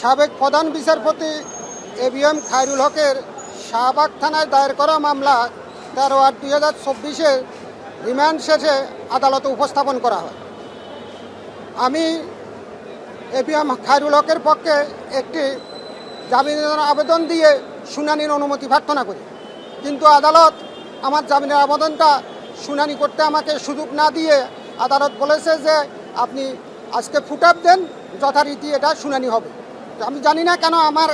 সাবেক প্রধান বিচারপতি এবিএম খায়রুল হকের শাহবাগ থানায় দায়ের করা মামলা 13/8/2024 রিমান্ড শেষে আদালতে উপস্থাপন করা হয়। আমি এবিএম খায়রুল হকের পক্ষে একটি জামিনের আবেদন দিয়ে শুনানির অনুমতি প্রার্থনা করি, কিন্তু আদালত আমার জামিনের আবেদনটা শুনানি করতে আমাকে সুযোগ না দিয়ে আদালত বলেছে যে আপনি আজকে ফুটআপ দেন, যথারীতি এটা শুনানি হবে। আমি জানি না কেন আমার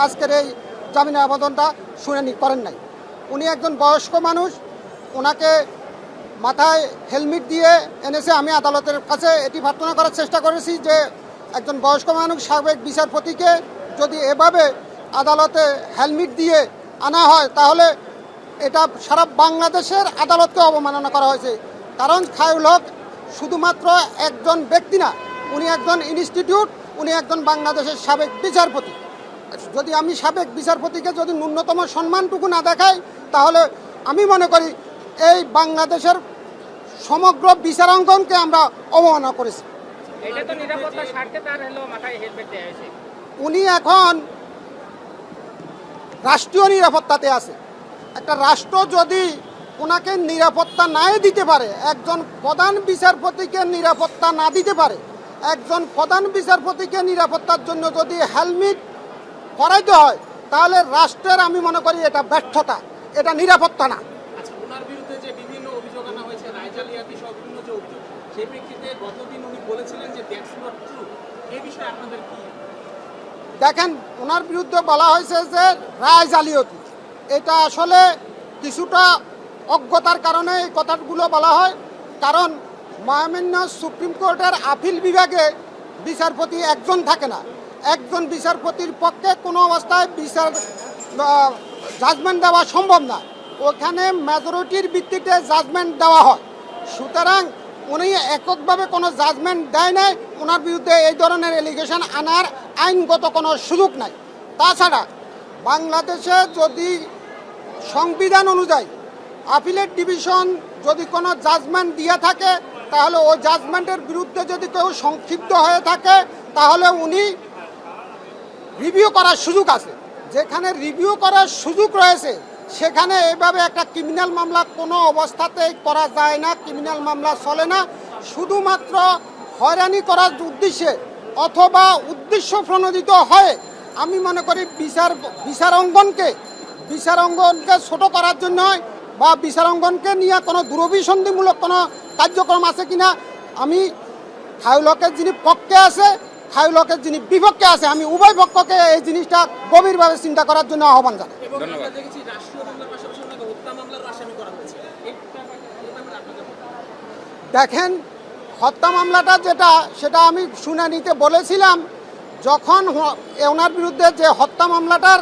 আজকের এই জামিনের আবেদনটা শুনানি করেন নাই। উনি একজন বয়স্ক মানুষ, ওনাকে মাথায় হেলমেট দিয়ে এনেছে। আমি আদালতের কাছে এটি প্রার্থনা করার চেষ্টা করেছি যে একজন বয়স্ক মানুষ সাবেক বিচারপতিকে যদি এভাবে আদালতে হেলমেট দিয়ে আনা হয় তাহলে এটা সারা বাংলাদেশের আদালতকে অবমাননা করা হয়েছে। কারণ খায়রুল হক শুধুমাত্র একজন ব্যক্তি না, উনি একজন ইনস্টিটিউট, উনি একজন বাংলাদেশের সাবেক বিচারপতি। যদি আমি সাবেক বিচারপতিকে যদি ন্যূনতম সম্মানটুকু না দেখাই তাহলে আমি মনে করি এই বাংলাদেশের সমগ্র বিচারাঙ্গনকে আমরা অবমাননা করেছি। উনি এখন রাষ্ট্রীয় নিরাপত্তাতে আছে। একটা রাষ্ট্র যদি ওনাকে নিরাপত্তা নাই দিতে পারে, একজন প্রধান বিচারপতিকে নিরাপত্তা না দিতে পারে, একজন প্রধান বিচারপতিকে নিরাপত্তার জন্য যদি হেলমেট পরাইতে হয় তাহলে রাষ্ট্রের আমি মনে করি এটা ব্যর্থতা, এটা নিরাপত্তা না। আচ্ছা, ওনার বিরুদ্ধে যে বিভিন্ন অভিযোগ আনা হয়েছে, রায় জালিয়াতি সহ বিভিন্ন যে অভিযোগ, সেই প্রেক্ষিতে গতদিন উনি বলেছিলেন যে দ্যাটস নট ট্রু। এই বিষয়ে আপনাদের কি? দেখেন, ওনার বিরুদ্ধে বলা হয়েছে যে রায় জালিয়াতি, এটা আসলে কিছুটা অজ্ঞতার কারণে এই কথাগুলো বলা হয়। কারণ মহামান্য সুপ্রিম কোর্টের আপিল বিভাগে বিচারপতি একজন থাকে না। একজন বিচারপতির পক্ষে কোনো অবস্থায় জাজমেন্ট দেওয়া সম্ভব না, ওখানে মেজরিটির ভিত্তিতে জাজমেন্ট দেওয়া হয়। সুতরাং উনি এককভাবে কোনো জাজমেন্ট দেয় নাই, ওনার বিরুদ্ধে এই ধরনের এলিগেশন আনার আইনগত কোনো সুযোগ নাই। তাছাড়া বাংলাদেশে যদি সংবিধান অনুযায়ী আপিলেট ডিভিশন যদি কোনো জাজমেন্ট দিয়ে থাকে তাহলে ওই জাজমেন্টের বিরুদ্ধে যদি কেউ সংক্ষিপ্ত হয়ে থাকে তাহলে উনি রিভিউ করার সুযোগ আছে। যেখানে রিভিউ করার সুযোগ রয়েছে সেখানে এইভাবে একটা ক্রিমিনাল মামলা কোনো অবস্থাতেই করা যায় না, ক্রিমিনাল মামলা চলে না। শুধুমাত্র হয়রানি করার উদ্দেশ্যে অথবা উদ্দেশ্য প্রণোদিত হয় আমি মনে করি বিচারাঙ্গনকে ছোট করার জন্য বা বিচারাঙ্গনকে নিয়ে কোনো দুরভিসন্ধিমূলক কোনো কার্যক্রম আছে কিনা, আমি খায়রুল হকের যিনি পক্ষে আছে, খায়রুল হকের যিনি বিপক্ষে আছে, আমি উভয় পক্ষকে এই জিনিসটা গভীরভাবে চিন্তা করার জন্য আহ্বান জানাই। দেখেন, হত্যা মামলাটা সেটা আমি শুনানিতে বলেছিলাম, যখন ওনার বিরুদ্ধে যে হত্যা মামলাটার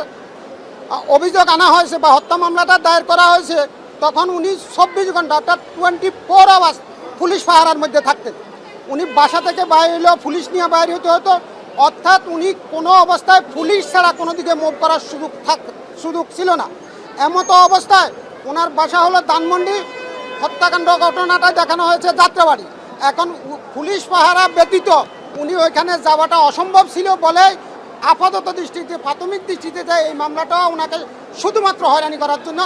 অভিযোগ আনা হয়েছে বা হত্যা মামলাটা দায়ের করা হয়েছে তখন উনি 24 ঘন্টা অর্থাৎ 24 আওয়ার্স পুলিশ পাহারার মধ্যে থাকতেন। উনি বাসা থেকে বাইরে হলেও পুলিশ নিয়ে বাইরে হতে হতো, অর্থাৎ উনি কোনো অবস্থায় পুলিশ ছাড়া কোনো দিকে মুভ করার সুযোগ ছিল না। এমতো অবস্থায় ওনার বাসা হলো ধানমন্ডি, হত্যাকাণ্ড ঘটনাটা দেখানো হয়েছে যাত্রাবাড়ি। এখন পুলিশ পাহারা ব্যতীত উনি ওইখানে যাওয়াটা অসম্ভব ছিল বলে আপাতত দৃষ্টিতে, প্রাথমিক দৃষ্টিতে এই মামলাটা ওনাকে শুধুমাত্র হয়রানি করার জন্য